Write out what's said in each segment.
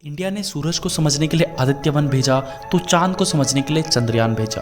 India ने सूरज को समझने के लिए आदित्यवन भेजा तो चांद को समझने के लिए चंद्रयान भेजा।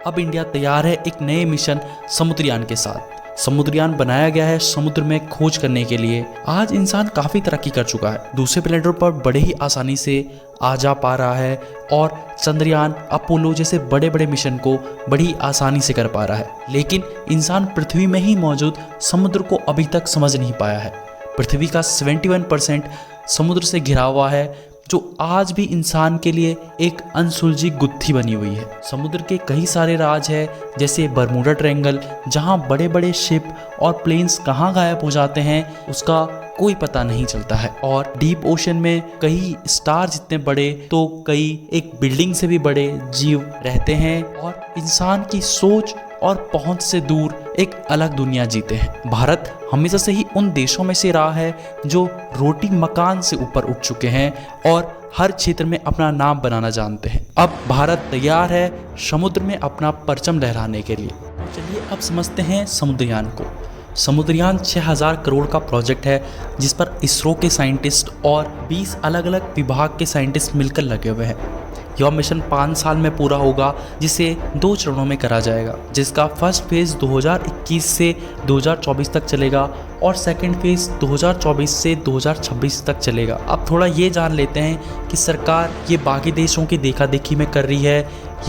अब इंडिया तैयार है एक नए मिशन समुद्रयान के साथ। समुद्रयान बनाया गया है समुद्र में खोज करने के लिए। आज इंसान काफ़ी तरक्की कर चुका है, दूसरे प्लेनेटों पर बड़े ही आसानी से आ जा पा रहा है और चंद्रयान, अपोलो जैसे बड़े बड़े मिशन को बड़ी आसानी से कर पा रहा है। लेकिन इंसान पृथ्वी में ही मौजूद समुद्र को अभी तक समझ नहीं पाया है। पृथ्वी का 71% समुद्र से घिरा हुआ है, जो आज भी इंसान के लिए एक अनसुलझी गुत्थी बनी हुई है। समुद्र के कई सारे राज है, जैसे बरमूडा ट्रायंगल, जहां बड़े बड़े शिप और प्लेन्स कहां गायब हो जाते हैं उसका कोई पता नहीं चलता है। और डीप ओशन में कई स्टार जितने बड़े तो कई एक बिल्डिंग से भी बड़े जीव रहते हैं और इंसान की सोच और पहुंच से दूर एक अलग दुनिया जीते हैं। भारत हमेशा से ही उन देशों में से रहा है जो रोटी मकान से ऊपर उठ चुके हैं और हर क्षेत्र में अपना नाम बनाना जानते हैं। अब भारत तैयार है समुद्र में अपना परचम लहराने के लिए। तो चलिए अब समझते हैं समुद्रयान को। समुद्रयान 6000 करोड़ का प्रोजेक्ट है, जिस पर इसरो के साइंटिस्ट और 20 अलग अलग विभाग के साइंटिस्ट मिलकर लगे हुए हैं। यह मिशन 5 साल में पूरा होगा, जिसे 2 चरणों में करा जाएगा, जिसका फर्स्ट फेज 2021 से 2024 तक चलेगा और सेकंड फेज 2024 से 2026 तक चलेगा। अब थोड़ा ये जान लेते हैं कि सरकार ये बाकी देशों की देखा देखी में कर रही है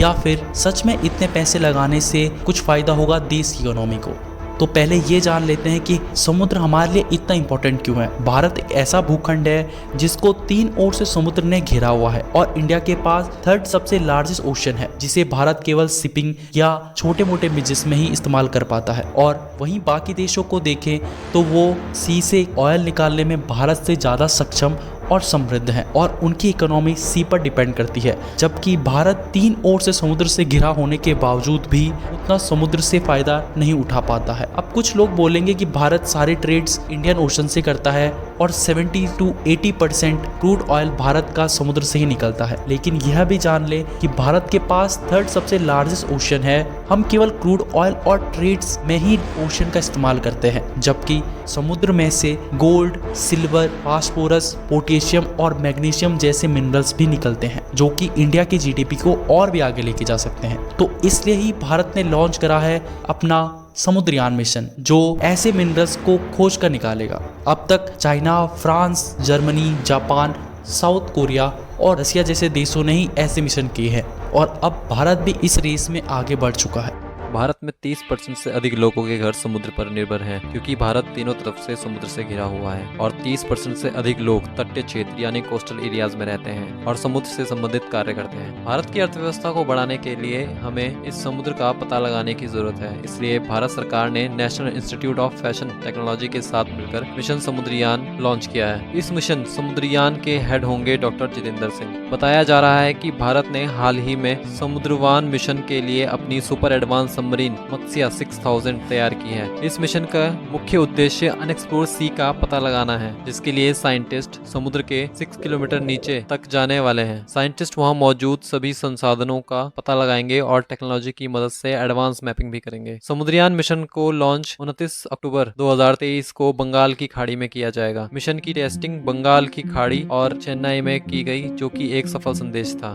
या फिर सच में इतने पैसे लगाने से कुछ फ़ायदा होगा देश की इकोनॉमी को। तो पहले ये जान लेते हैं कि समुद्र हमारे लिए इतना इम्पोर्टेंट क्यों है। भारत एक ऐसा भूखंड है जिसको 3 ओर से समुद्र ने घेरा हुआ है और इंडिया के पास 3rd सबसे लार्जेस्ट ओशन है, जिसे भारत केवल शिपिंग या छोटे मोटे बिजनेस में ही इस्तेमाल कर पाता है। और वहीं बाकी देशों को देखें तो वो सी से ऑयल निकालने में भारत से ज़्यादा सक्षम और समृद्ध हैं और उनकी इकोनॉमी सी पर डिपेंड करती है, जबकि भारत 3 ओर से समुद्र से घिरा होने के बावजूद भी उतना समुद्र से फायदा नहीं उठा पाता है। अब कुछ लोग बोलेंगे कि भारत सारे ट्रेड्स इंडियन ओशन से करता है और 70 to 80% क्रूड ऑयल भारत का समुद्र से ही निकलता है। लेकिन यह भी जान ले कि भारत के पास 3rd सबसे लार्जेस्ट ओशन है। हम केवल क्रूड ऑयल और ट्रेड्स में ही ओशन का इस्तेमाल करते हैं, जबकि समुद्र में से गोल्ड, सिल्वर, फास्फोरस, पोटेशियम और मैग्नीशियम जैसे मिनरल्स भी निकलते हैं, जो कि इंडिया की जीडीपी को और भी आगे लेके जा सकते हैं। तो इसलिए ही भारत ने लॉन्च करा है अपना समुद्रयान मिशन, जो ऐसे मिनरल्स को खोज कर निकालेगा। अब तक China, France, Germany, Japan, south Korea और रसिया जैसे देशों ने ही ऐसे मिशन किए हैं और अब भारत भी इस रेस में आगे बढ़ चुका है। भारत में 30% से अधिक लोगों के घर समुद्र पर निर्भर हैं, क्योंकि भारत तीनों तरफ से समुद्र से घिरा हुआ है और 30% से अधिक लोग तटीय क्षेत्र यानी कोस्टल एरियाज में रहते हैं और समुद्र से संबंधित कार्य करते हैं। भारत की अर्थव्यवस्था को बढ़ाने के लिए हमें इस समुद्र का पता लगाने की जरूरत है। इसलिए भारत सरकार ने national institute of fashion technology के साथ मिलकर मिशन समुद्रयान लॉन्च किया है। इस मिशन समुद्रयान के हेड होंगे डॉक्टर जितेंद्र सिंह। बताया जा रहा है कि भारत ने हाल ही में समुद्रयान मिशन के लिए अपनी सुपर एडवांस सबमरीन मत्स्या 6000 तैयार की है। इस मिशन का मुख्य उद्देश्य अनएक्सप्लोर्ड सी का पता लगाना है, जिसके लिए साइंटिस्ट समुद्र के 6 किलोमीटर नीचे तक जाने वाले हैं। साइंटिस्ट वहां मौजूद सभी संसाधनों का पता लगाएंगे और टेक्नोलॉजी की मदद से एडवांस मैपिंग भी करेंगे। समुद्रयान मिशन को लॉन्च 29 अक्टूबर 2023 को बंगाल की खाड़ी में किया जाएगा। मिशन की टेस्टिंग बंगाल की खाड़ी और चेन्नई में की गई, जो कि एक सफल संदेश था।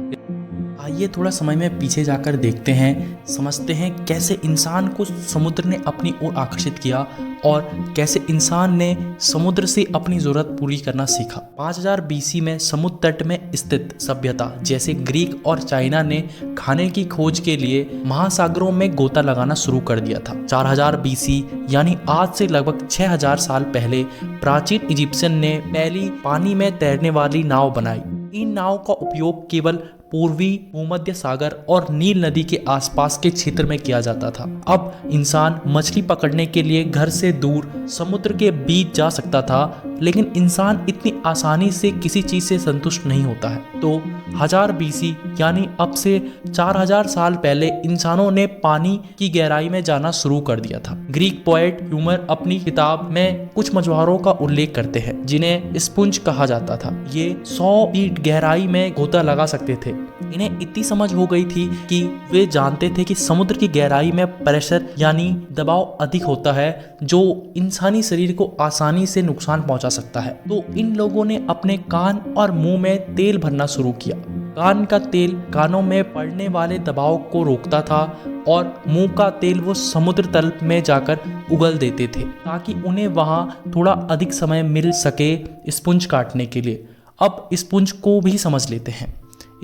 आइए थोड़ा समय में पीछे जाकर देखते हैं, समझते हैं कैसे इंसान को समुद्र ने अपनी ओर आकर्षित किया और कैसे इंसान ने समुद्र से अपनी ज़रूरत पूरी करना सीखा। 5000 बीसी में समुद्र तट में स्थित सभ्यता जैसे ग्रीक और चाइना ने खाने की खोज के लिए महासागरों में गोता लगाना शुरू कर दिया था। 4000 बीसी यानी आज से लगभग 6000 साल पहले प्राचीन इजिप्शियन ने पहली पानी में तैरने वाली नाव बनाई। इन नाव का उपयोग केवल पूर्वी भूमध्य सागर और नील नदी के आसपास के क्षेत्र में किया जाता था। अब इंसान मछली पकड़ने के लिए घर से दूर समुद्र के बीच जा सकता था, लेकिन इंसान इतनी आसानी से किसी चीज से संतुष्ट नहीं होता है। तो 1000 बीसी यानी अब से 4000 साल पहले इंसानों ने पानी की गहराई में जाना शुरू कर दिया था। ग्रीक पोएट ह्यूमर अपनी किताब में कुछ मछुआरों का उल्लेख करते हैं, जिन्हें स्पुंज कहा जाता था। ये 100 फीट गहराई में गोता लगा सकते थे। इन्हें इतनी समझ हो गई थी कि वे जानते थे कि समुद्र की गहराई में प्रेशर यानी दबाव अधिक होता है जो इंसानी शरीर को आसानी से नुकसान पहुंचा सकता है। तो इन लोगों ने अपने कान और मुंह में तेल भरना शुरू किया। कान का तेल कानों में पड़ने वाले दबाव को रोकता था और मुंह का तेल वो समुद्र तल में जाकर उगल देते थे ताकि उन्हें वहां थोड़ा अधिक समय मिल सके स्पंज काटने के लिए। अब स्पंज को भी समझ लेते हैं।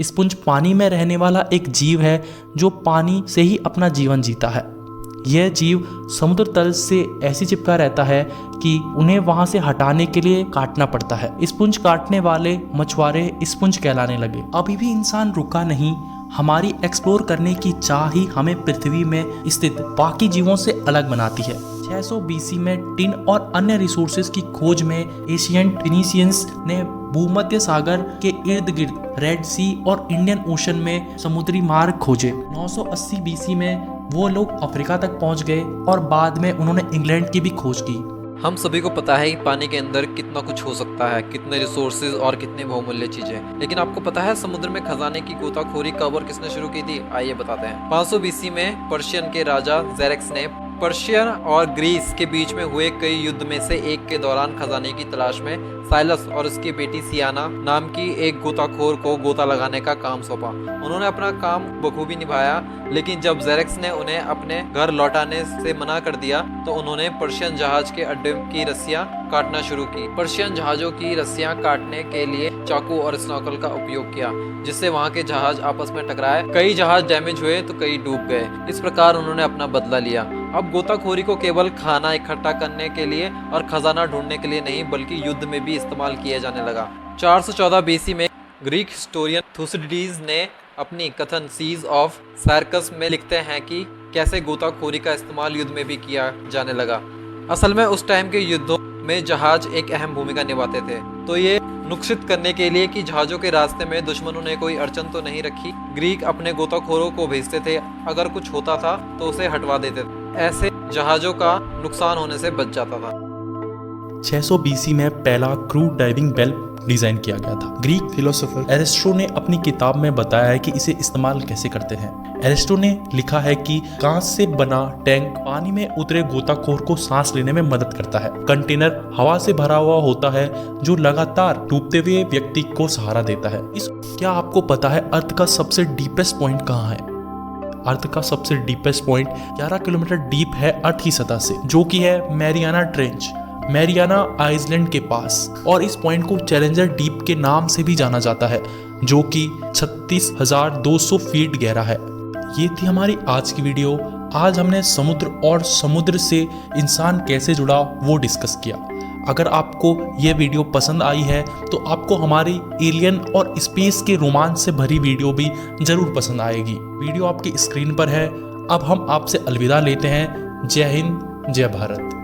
स्पंज पानी में रहने वाला एक जीव है जो पानी से ही अपना जीवन जीता है। यह जीव समुद्र तल से ऐसी चिपका रहता है कि उन्हें वहां से हटाने के लिए काटना पड़ता है। स्पंज काटने वाले मछुआरे स्पंज कहलाने लगे। अभी भी इंसान रुका नहीं। हमारी एक्सप्लोर करने की चाह ही हमें पृथ्वी में स्थित बाकी जीवों से अलग बनाती है। 600 बीसी में टिन और अन्य रिसोर्सेज की खोज में एशियंट फिनिशियंस ने भूमध्य सागर के इर्द गिर्द रेड सी और इंडियन ओशन में समुद्री मार्ग खोजे। 980 बीसी में वो लोग अफ्रीका तक पहुंच गए और बाद में उन्होंने इंग्लैंड की भी खोज की। हम सभी को पता है कि पानी के अंदर कितना कुछ हो सकता है, कितने रिसोर्सेज और कितने बहुमूल्य चीजें। लेकिन आपको पता है समुद्र में खजाने की गोताखोरी कब और किसने शुरू की थी? आइए बताते हैं। 500 बीसी में पर्शियन के राजा जेरेक्स ने पर्शियन और ग्रीस के बीच में हुए कई युद्ध में से एक के दौरान खजाने की तलाश में साइलस और उसकी बेटी सियाना नाम की एक गोताखोर को गोता लगाने का काम सौंपा। उन्होंने अपना काम बखूबी निभाया, लेकिन जब जेरेक्स ने उन्हें अपने घर लौटाने से मना कर दिया तो उन्होंने पर्शियन जहाज के अड्डे की रस्सियां काटना शुरू की। पर्शियन जहाजों की रस्सियां काटने के लिए चाकू और स्नॉकल का उपयोग किया, जिससे वहां के जहाज आपस में टकराए। कई जहाज डैमेज हुए तो कई डूब गए। इस प्रकार उन्होंने अपना बदला लिया। अब गोताखोरी को केवल खाना इकट्ठा करने के लिए और खजाना ढूंढने के लिए नहीं बल्कि युद्ध में भी इस्तेमाल किया जाने लगा। 414 बीसी में ग्रीक हिस्टोरियन थुसिडिडीज ने अपनी कथन सीज ऑफ सार्कस में लिखते हैं कि कैसे गोताखोरी का इस्तेमाल युद्ध में भी किया जाने लगा। असल में उस टाइम के युद्धों में जहाज एक अहम भूमिका निभाते थे, तो ये नुकसित करने के लिए कि जहाजों के रास्ते में दुश्मनों ने कोई अड़चन तो नहीं रखी, ग्रीक अपने गोताखोरों को भेजते थे। अगर कुछ होता था तो उसे हटवा देते थे। ऐसे जहाजों का नुकसान होने से बच जाता था। 600 बीसी में पहला क्रू डाइविंग बेल डिजाइन किया गया था। ग्रीक फिलोसोफर एरिस्टो ने अपनी किताब में बताया है कि इसे इस्तेमाल कैसे करते हैं। एरिस्टो ने लिखा है कि कांच से बना टैंक पानी में उतरे गोताखोर को सांस लेने में मदद करता है। कंटेनर हवा से भरा हुआ होता है जो लगातार डूबते हुए व्यक्ति को सहारा देता है। क्या आपको पता है अर्थ का सबसे डीपेस्ट पॉइंट कहाँ है? अर्थ का सबसे डीपेस्ट पॉइंट 11 किलोमीटर डीप है अर्थ की सतह से, जो कि है मैरियाना ट्रेंच, मैरियाना आइसलैंड के पास। और इस पॉइंट को चैलेंजर डीप के नाम से भी जाना जाता है, जो कि 36,200 फीट गहरा है। ये थी हमारी आज की वीडियो। आज हमने समुद्र और समुद्र से इंसान कैसे जुड़ा वो डिस्कस किया। अगर आपको ये वीडियो पसंद आई है तो आपको हमारी एलियन और स्पेस के रोमांच से भरी वीडियो भी जरूर पसंद आएगी। वीडियो आपकी स्क्रीन पर है। अब हम आपसे अलविदा लेते हैं। जय हिंद, जय भारत।